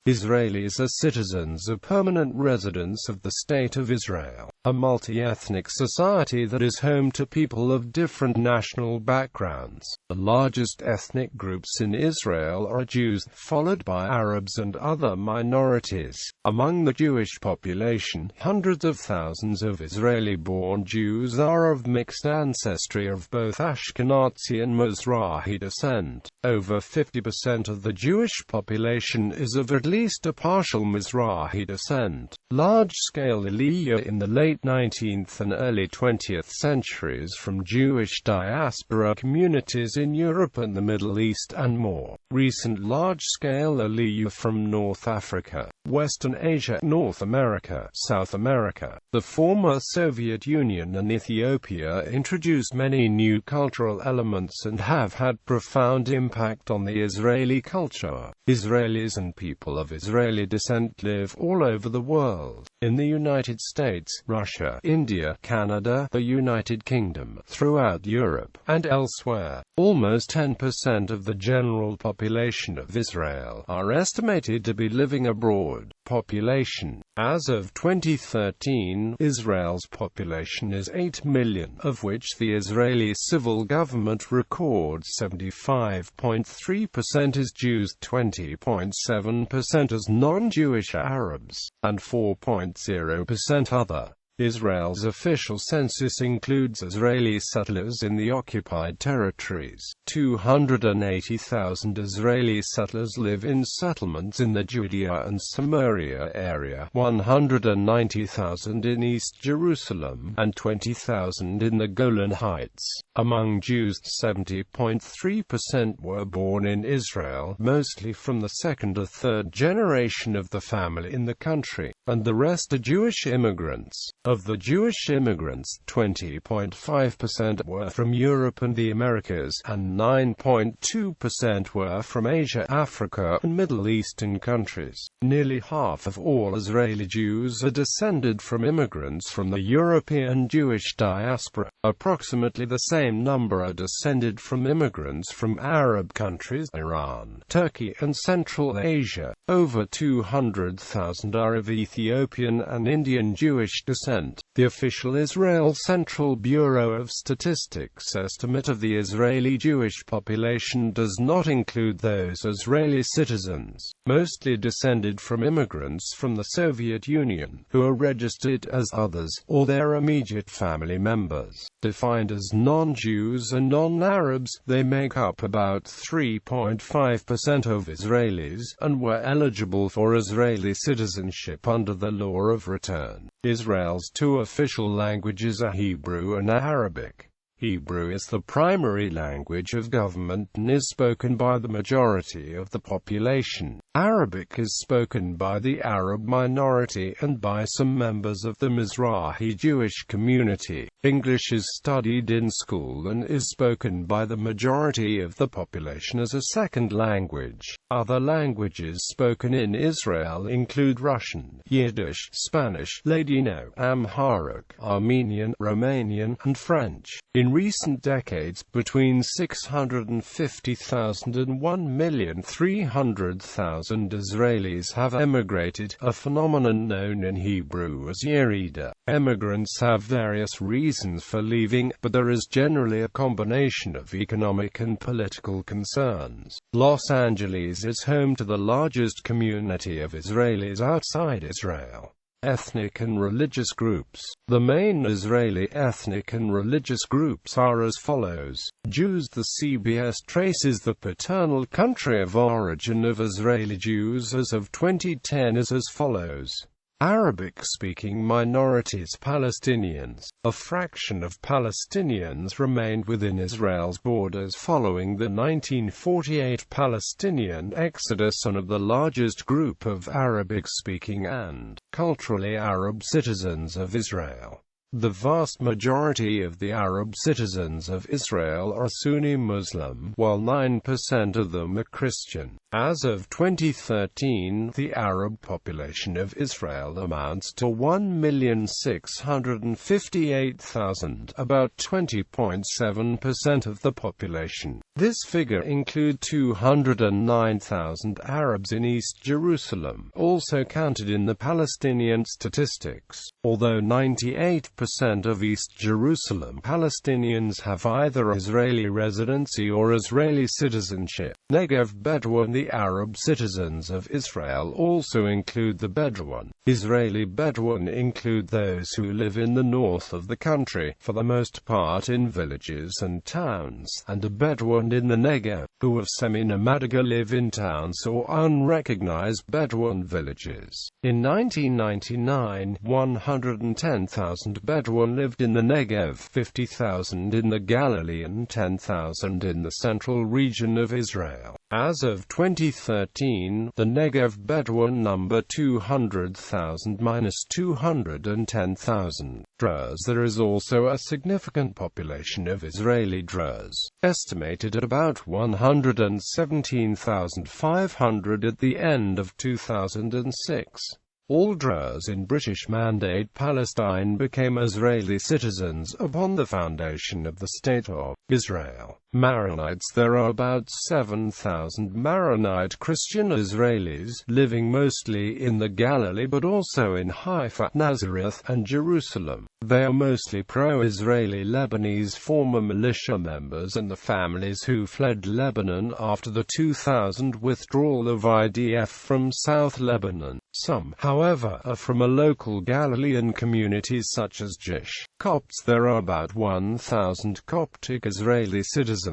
Israelis are citizens or permanent residents of the State of Israel, a multi-ethnic society that is home to people of different national backgrounds. The largest ethnic groups in Israel are Jews, followed by Arabs and other minorities. Among the Jewish population, hundreds of thousands of Israeli-born Jews are of mixed ancestry of both Ashkenazi and Mizrahi descent. Over 50% of the Jewish population is of at least a partial Mizrahi descent. Large-scale Aliyah in the late 19th and early 20th centuries from Jewish diaspora communities in Europe and the Middle East and more. Recent large-scale Aliyah from North Africa, Western Asia, North America, South America, the former Soviet Union and Ethiopia introduced many new cultural elements and have had profound impact on the Israeli culture. Israelis and people of Israeli descent live all over the world. In the United States, Russia, India, Canada, the United Kingdom, throughout Europe, and elsewhere. Almost 10% of the general population of Israel are estimated to be living abroad. Population. As of 2013, Israel's population is 8 million, of which the Israeli civil government records 75.3% as Jews, 20.7% as non-Jewish Arabs, and 4.0% other. Israel's official census includes Israeli settlers in the occupied territories. 280,000 Israeli settlers live in settlements in the Judea and Samaria area, 190,000 in East Jerusalem, and 20,000 in the Golan Heights. Among Jews, 70.3% were born in Israel, mostly from the second or third generation of the family in the country, and the rest are Jewish immigrants. Of the Jewish immigrants, 20.5% were from Europe and the Americas, and 9.2% were from Asia, Africa, and Middle Eastern countries. Nearly half of all Israeli Jews are descended from immigrants from the European Jewish diaspora. Approximately the same number are descended from immigrants from Arab countries, Iran, Turkey, and Central Asia. Over 200,000 are of Ethiopian and Indian Jewish descent. The official Israel Central Bureau of Statistics estimate of the Israeli Jewish population does not include those Israeli citizens, mostly descended from immigrants from the Soviet Union, who are registered as others, or their immediate family members. Defined as non-Jews and non-Arabs, they make up about 3.5% of Israelis, and were eligible for Israeli citizenship under the law of return. Israel's two official languages are Hebrew and Arabic. Hebrew is the primary language of government and is spoken by the majority of the population. Arabic is spoken by the Arab minority and by some members of the Mizrahi Jewish community. English is studied in school and is spoken by the majority of the population as a second language. Other languages spoken in Israel include Russian, Yiddish, Spanish, Ladino, Amharic, Armenian, Romanian, and French. In recent decades, between 650,000 and 1,300,000 Israelis have emigrated, a phenomenon known in Hebrew as Yerida. Emigrants have various reasons for leaving, but there is generally a combination of economic and political concerns. Los Angeles is home to the largest community of Israelis outside Israel. Ethnic and religious groups. The main Israeli ethnic and religious groups are as follows. Jews. The CBS traces the paternal country of origin of Israeli Jews as of 2010 as follows. Arabic-speaking minorities. Palestinians. A fraction of Palestinians remained within Israel's borders following the 1948 Palestinian exodus and of the largest group of Arabic-speaking and culturally Arab citizens of Israel. The vast majority of the Arab citizens of Israel are Sunni Muslim, while 9% of them are Christian. As of 2013, the Arab population of Israel amounts to 1,658,000, about 20.7% of the population. This figure includes 209,000 Arabs in East Jerusalem, also counted in the Palestinian statistics. Although 98% of East Jerusalem Palestinians have either Israeli residency or Israeli citizenship, Negev Bedouin, the Arab citizens of Israel also include the Bedouin. Israeli Bedouin include those who live in the north of the country, for the most part in villages and towns, and the Bedouin in the Negev, who of semi-nomadic live in towns or unrecognized Bedouin villages. In 1999, 110,000 Bedouin lived in the Negev, 50,000 in the Galilee and 10,000 in the central region of Israel. As of 2013, the Negev Bedouin number 200,000 minus 210,000 Druze. There is also a significant population of Israeli Druze, estimated at about 117,500 at the end of 2006. All Druze in British Mandate Palestine became Israeli citizens upon the foundation of the State of Israel. Maronites. There are about 7,000 Maronite Christian Israelis, living mostly in the Galilee but also in Haifa, Nazareth, and Jerusalem. They are mostly pro-Israeli Lebanese former militia members and the families who fled Lebanon after the 2000 withdrawal of IDF from South Lebanon. Some, however, are from a local Galilean communities such as Jewish Copts. There are about 1,000 Coptic Israeli citizens.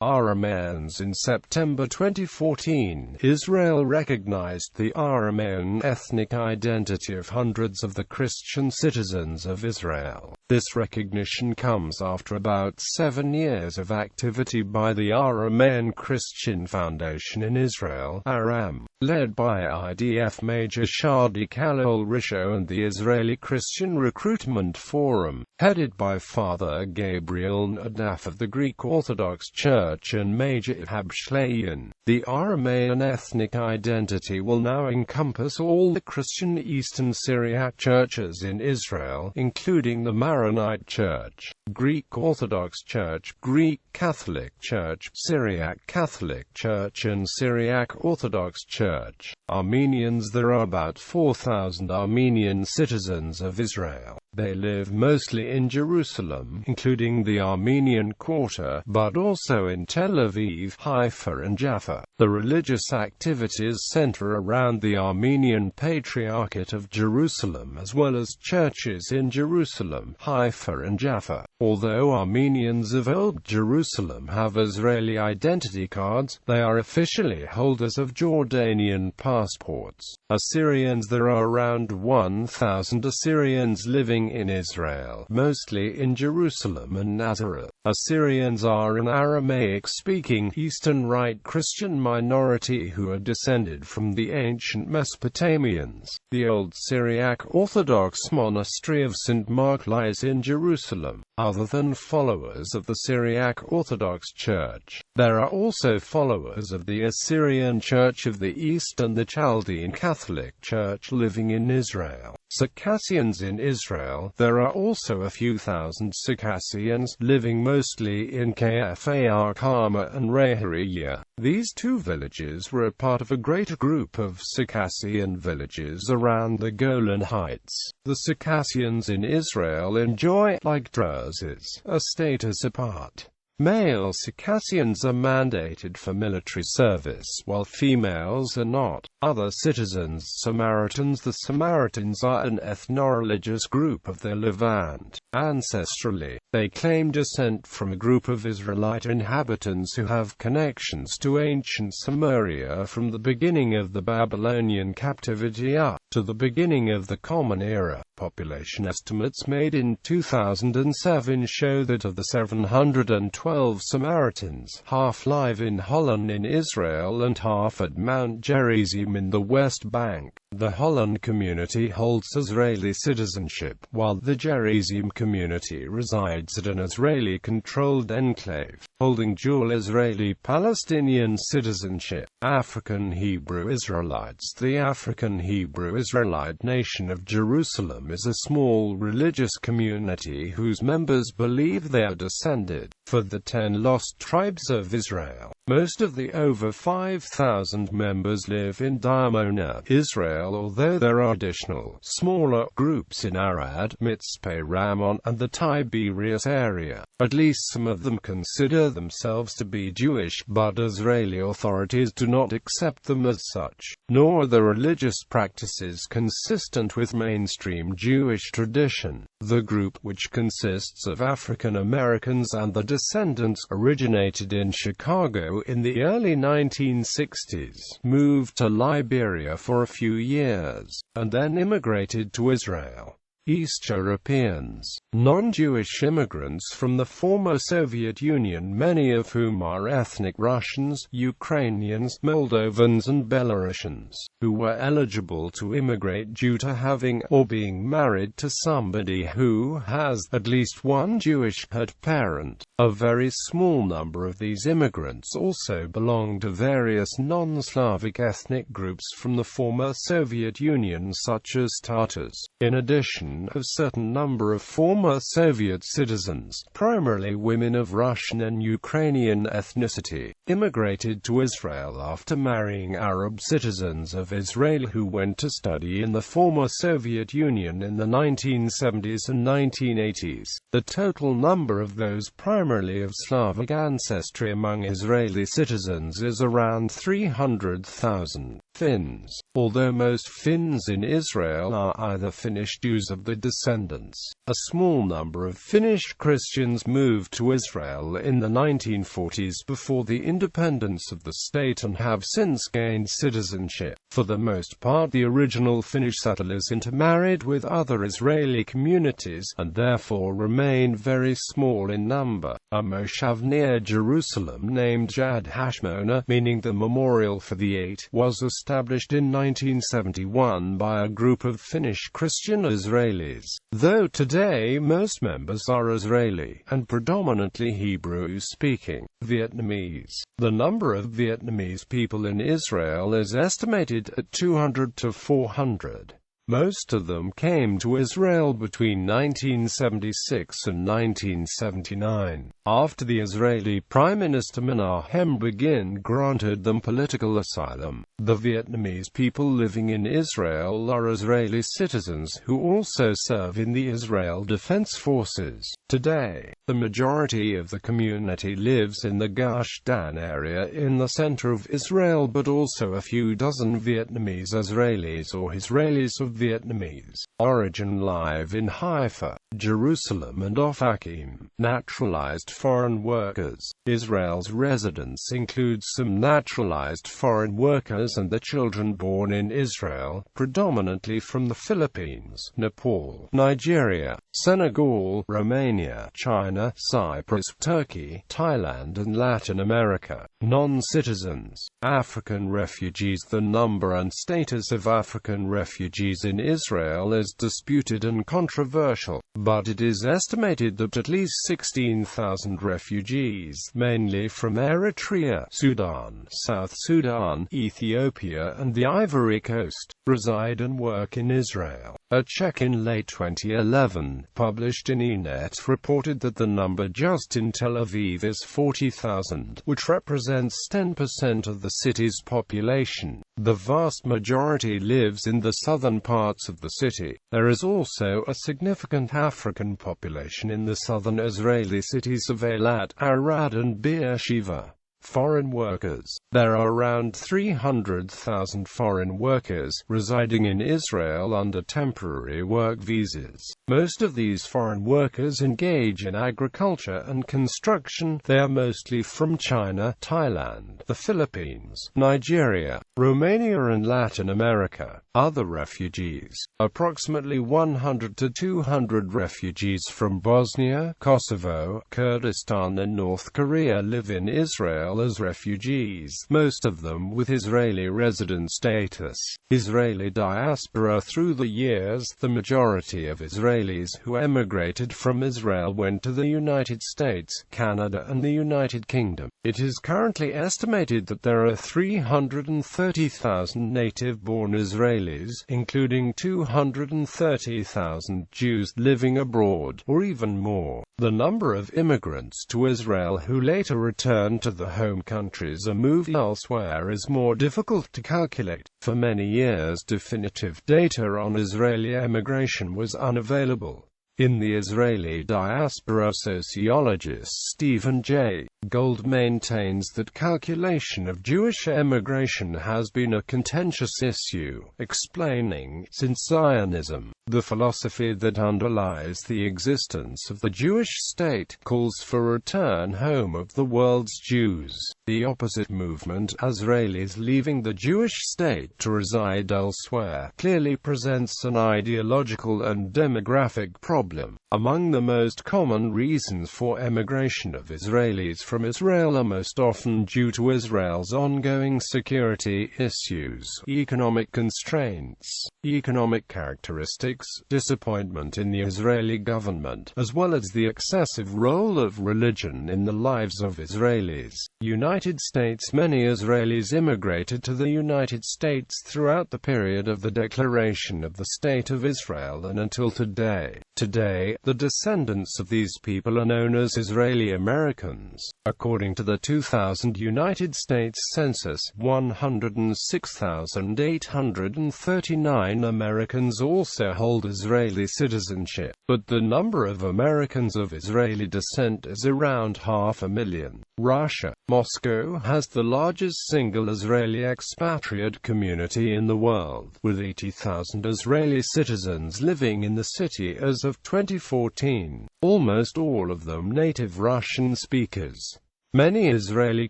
Aramaeans. In September 2014, Israel recognized the Aramean ethnic identity of hundreds of the Christian citizens of Israel. This recognition comes after about 7 years of activity by the Aramean Christian Foundation in Israel, Aram, led by IDF Major Shadi Khalil Risho, and the Israeli Christian Recruitment Forum, headed by Father Gabriel Nadaf of the Greek Orthodox Church and Major Ihab Shleyan. The Aramean ethnic identity will now encompass all the Christian Eastern Syriac churches in Israel, including the Maronite Church, Greek Orthodox Church, Greek Catholic Church, Syriac Catholic Church and Syriac Orthodox Church. Armenians. There are about 4,000 Armenian citizens of Israel. They live mostly in Jerusalem, including the Armenian Quarter, but also in Tel Aviv, Haifa and Jaffa. The religious activities center around the Armenian Patriarchate of Jerusalem as well as churches in Jerusalem, Haifa and Jaffa. Although Armenians of Old Jerusalem have Israeli identity cards, they are officially holders of Jordanian passports. Assyrians. There are around 1,000 Assyrians living in Israel, mostly in Jerusalem and Nazareth. Assyrians are an Aramaic-speaking Eastern Rite Christian minority who are descended from the ancient Mesopotamians. The old Syriac Orthodox monastery of St. Mark lies in Jerusalem. Other than followers of the Syriac Orthodox Church, there are also followers of the Assyrian Church of the East and the Chaldean Catholic Church living in Israel. Circassians. In Israel, there are also a few thousand Circassians, living mostly in Kfar Kama and Reharia. These two villages were a part of a greater group of Circassian villages around the Golan Heights. The Circassians in Israel enjoy, like Druzes, a status apart. Male Circassians are mandated for military service, while females are not. Other citizens. Samaritans. The Samaritans are an ethno-religious group of the Levant. Ancestrally, they claim descent from a group of Israelite inhabitants who have connections to ancient Samaria from the beginning of the Babylonian captivity up to the beginning of the Common Era. Population estimates made in 2007 show that of the 720 12 Samaritans, half live in Holland in Israel and half at Mount Gerizim in the West Bank. The Holland community holds Israeli citizenship, while the Gerizim community resides at an Israeli-controlled enclave, holding dual Israeli-Palestinian citizenship. African Hebrew Israelites. The African Hebrew Israelite nation of Jerusalem is a small religious community whose members believe they are descended from the 10 lost tribes of Israel. Most of the over 5,000 members live in Diamona, Israel, although there are additional, smaller groups in Arad, Mitzpe Ramon, and the Tiberias area. At least some of them consider themselves to be Jewish, but Israeli authorities do not accept them as such, nor are the religious practices consistent with mainstream Jewish tradition. The group, which consists of African Americans and the descendants, originated in Chicago in the early 1960s, moved to Liberia for a few years, and then immigrated to Israel. East Europeans, non-Jewish immigrants from the former Soviet Union, many of whom are ethnic Russians, Ukrainians, Moldovans and Belarusians, who were eligible to immigrate due to having or being married to somebody who has at least one Jewish head parent. A very small number of these immigrants also belong to various non-Slavic ethnic groups from the former Soviet Union, such as Tatars. In addition, a certain number of former Soviet citizens, primarily women of Russian and Ukrainian ethnicity, immigrated to Israel after marrying Arab citizens of Israel who went to study in the former Soviet Union in the 1970s and 1980s. The total number of those primarily of Slavic ancestry among Israeli citizens is around 300,000. Finns. Although most Finns in Israel are either Finnish Jews of the descendants, a small number of Finnish Christians moved to Israel in the 1940s before the independence of the state and have since gained citizenship. For the most part, the original Finnish settlers intermarried with other Israeli communities, and therefore remain very small in number. A moshav near Jerusalem named Yad Hashmona, meaning the Memorial for the Eight, was established in 1971 by a group of Finnish Christian Israelis. Though today most members are Israeli, and predominantly Hebrew-speaking Vietnamese. The number of Vietnamese people in Israel is estimated at 200 to 400. Most of them came to Israel between 1976 and 1979. After the Israeli Prime Minister Menahem Begin granted them political asylum, the Vietnamese people living in Israel are Israeli citizens who also serve in the Israel Defense Forces. Today, the majority of the community lives in the Gush Dan area in the center of Israel, but also a few dozen Vietnamese Israelis or Israelis of Vietnamese origin live in Haifa, Jerusalem and Ofakim. Naturalized foreign workers. Israel's residents include some naturalized foreign workers and the children born in Israel, predominantly from the Philippines, Nepal, Nigeria, Senegal, Romania, China, Cyprus, Turkey, Thailand and Latin America. Non-citizens. African refugees. The number and status of African refugees in Israel is disputed and controversial, but it is estimated that at least 16,000 refugees, mainly from Eritrea, Sudan, South Sudan, Ethiopia and the Ivory Coast, reside and work in Israel. A check in late 2011, published in ENET, reported that the number just in Tel Aviv is 40,000, which represents 10% of the city's population. The vast majority lives in the southern parts of the city. There is also a significant African population in the southern Israeli cities of Eilat, Arad and Beersheba. Foreign workers. There are around 300,000 foreign workers residing in Israel under temporary work visas. Most of these foreign workers engage in agriculture and construction. They are mostly from China, Thailand, the Philippines, Nigeria, Romania and Latin America. Other refugees. Approximately 100 to 200 refugees from Bosnia, Kosovo, Kurdistan and North Korea live in Israel as refugees, most of them with Israeli resident status. Israeli diaspora. Through the years, the majority of Israelis who emigrated from Israel went to the United States, Canada and the United Kingdom. It is currently estimated that there are 330,000 native-born Israelis, including 230,000 Jews living abroad, or even more. The number of immigrants to Israel who later return to the home countries or move elsewhere is more difficult to calculate. For many years, definitive data on Israeli emigration was unavailable. In the Israeli diaspora, sociologist Stephen J. Gold maintains that calculation of Jewish emigration has been a contentious issue, explaining, since Zionism, the philosophy that underlies the existence of the Jewish state, calls for return home of the world's Jews. The opposite movement, Israelis leaving the Jewish state to reside elsewhere, clearly presents an ideological and demographic problem. Among the most common reasons for emigration of Israelis from Israel are most often due to Israel's ongoing security issues, economic constraints, economic characteristics, disappointment in the Israeli government, as well as the excessive role of religion in the lives of Israelis. United States. Many Israelis immigrated to the United States throughout the period of the declaration of the State of Israel and until today. Today, the descendants of these people are known as Israeli Americans. According to the 2000 United States Census, 106,839 Americans also hold Israeli citizenship, but the number of Americans of Israeli descent is around 500,000. Russia. Moscow has the largest single Israeli expatriate community in the world, with 80,000 Israeli citizens living in the city as of 2014, almost all of them native Russian speakers. Many Israeli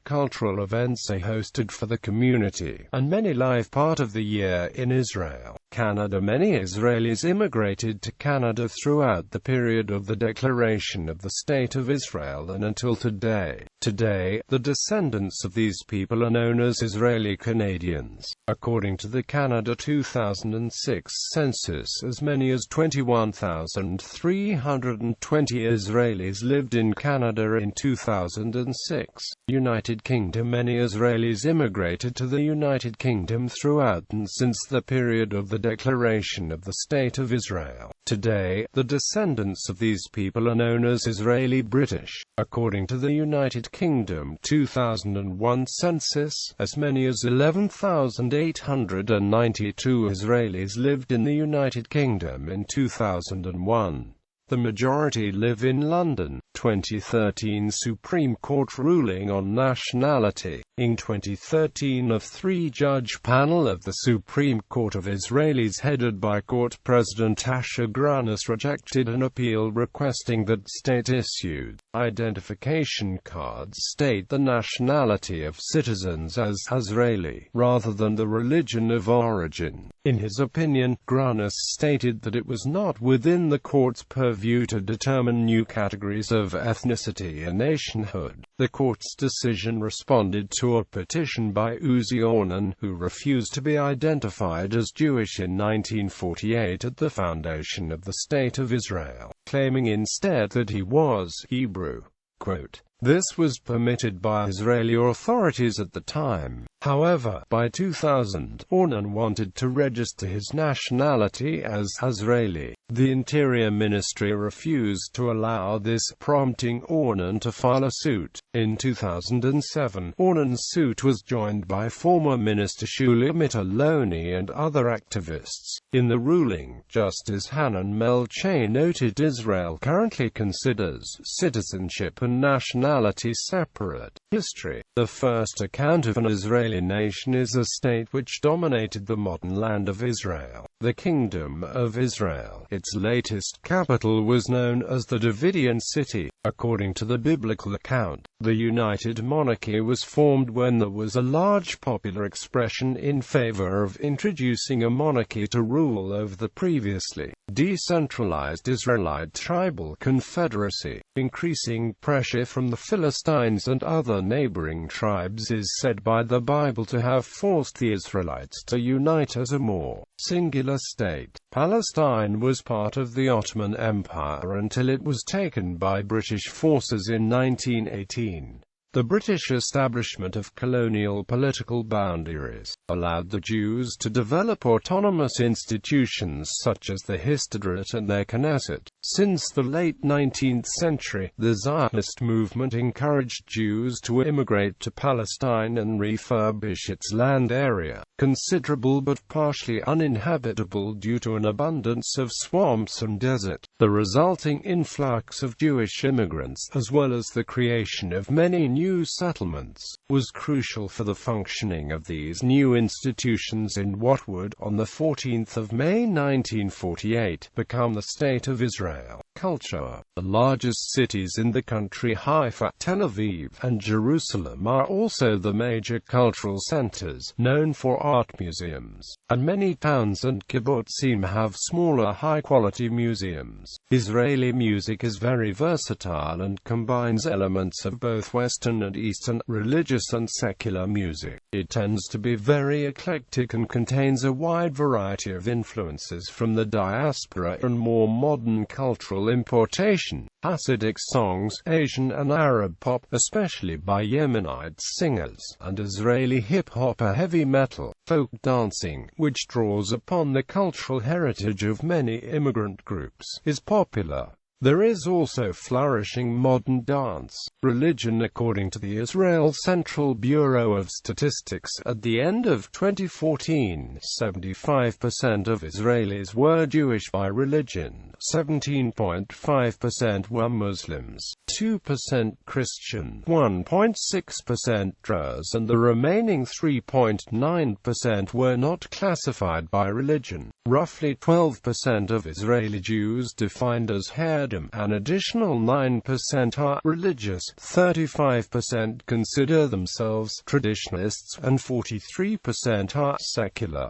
cultural events are hosted for the community, and many live part of the year in Israel. Canada. Many Israelis immigrated to Canada throughout the period of the declaration of the State of Israel and until today. Today, the descendants of these people are known as Israeli Canadians. According to the Canada 2006 census, as many as 21,320 Israelis lived in Canada in 2006. United Kingdom. Many Israelis immigrated to the United Kingdom throughout and since the period of the declaration of the State of Israel. Today, the descendants of these people are known as Israeli British. According to the United Kingdom 2001 census, as many as 11,892 Israelis lived in the United Kingdom in 2001. The majority live in London. 2013 Supreme Court ruling on nationality. In 2013, a three-judge panel of the Supreme Court of Israelis headed by Court President Asher Granis rejected an appeal requesting that state-issued identification cards state the nationality of citizens as Israeli, rather than the religion of origin. In his opinion, Granis stated that it was not within the court's purview to determine new categories of ethnicity and nationhood. The court's decision responded to a petition by Uzi Ornan, who refused to be identified as Jewish in 1948 at the foundation of the State of Israel, claiming instead that he was Hebrew. Quote, "This was permitted by Israeli authorities at the time. However, by 2000, Ornan wanted to register his nationality as Israeli. The Interior Ministry refused to allow this, prompting Ornan to file a suit. In 2007, Ornan's suit was joined by former Minister Shulamit Aloni and other activists. In the ruling, Justice Hanan Melche noted Israel currently considers citizenship and nationality separate. History. The first account of an Israeli nation is a state which dominated the modern land of Israel, the Kingdom of Israel. Its latest capital was known as the Davidian city. According to the biblical account, the United Monarchy was formed when there was a large popular expression in favor of introducing a monarchy to rule over the previously decentralized Israelite tribal confederacy. Increasing pressure from the Philistines and other neighboring tribes is said by the Bible to have forced the Israelites to unite as a more singular state. Palestine was part of the Ottoman Empire until it was taken by British forces in 1918. The British establishment of colonial political boundaries allowed the Jews to develop autonomous institutions such as the Histadrut and their Knesset. Since the late 19th century, the Zionist movement encouraged Jews to immigrate to Palestine and refurbish its land area, considerable but partially uninhabitable due to an abundance of swamps and desert. The resulting influx of Jewish immigrants, as well as the creation of many new settlements, was crucial for the functioning of these new institutions in what would, on the 14th of May 1948, become the State of Israel. Culture. The largest cities in the country, Haifa, Tel Aviv, and Jerusalem, are also the major cultural centers, known for art museums, and many towns and kibbutzim have smaller high-quality museums. Israeli music is very versatile and combines elements of both Western and Eastern, religious and secular music. It tends to be very eclectic and contains a wide variety of influences from the diaspora and more modern cultural importation. Hasidic songs, Asian and Arab pop, especially by Yemenite singers, and Israeli hip-hop or heavy metal, folk dancing, which draws upon the cultural heritage of many immigrant groups, is popular. There is also flourishing modern dance. Religion. According to the Israel Central Bureau of Statistics, at the end of 2014, 75% of Israelis were Jewish by religion, 17.5% were Muslims, 2% Christian, 1.6% Druze, and the remaining 3.9% were not classified by religion. Roughly 12% of Israeli Jews defined as Haredim, an additional 9% are religious, 35% consider themselves traditionalists, and 43% are secular.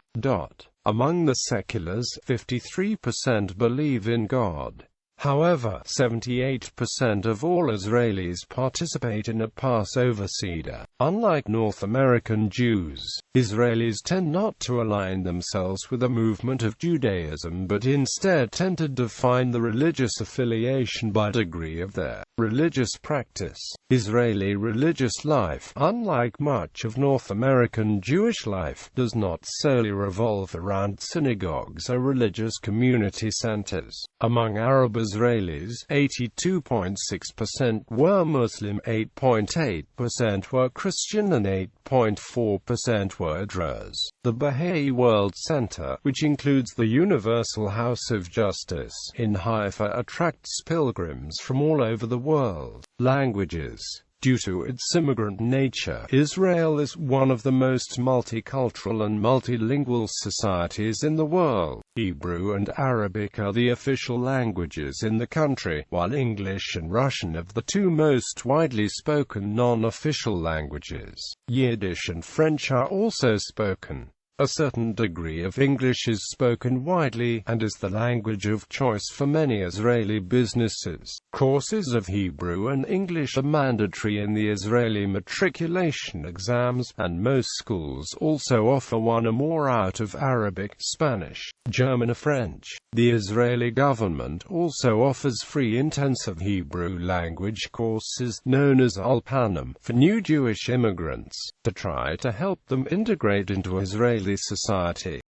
Among the seculars, 53% believe in God. However, 78% of all Israelis participate in a Passover Seder. Unlike North American Jews, Israelis tend not to align themselves with a movement of Judaism but instead tend to define the religious affiliation by degree of their religious practice. Israeli religious life, unlike much of North American Jewish life, does not solely revolve around synagogues or religious community centers. Among Arab Israelis, 82.6% were Muslim, 8.8% were Christian, and 8.4% were Druze. The Baha'i World Center, which includes the Universal House of Justice in Haifa, attracts pilgrims from all over the world. Languages. Due to its immigrant nature, Israel is one of the most multicultural and multilingual societies in the world. Hebrew and Arabic are the official languages in the country, while English and Russian are the two most widely spoken non-official languages. Yiddish and French are also spoken. A certain degree of English is spoken widely, and is the language of choice for many Israeli businesses. Courses of Hebrew and English are mandatory in the Israeli matriculation exams, and most schools also offer one or more out of Arabic, Spanish, German or French. The Israeli government also offers free intensive Hebrew language courses, known as Ulpanim, for new Jewish immigrants, to try to help them integrate into Israeli society.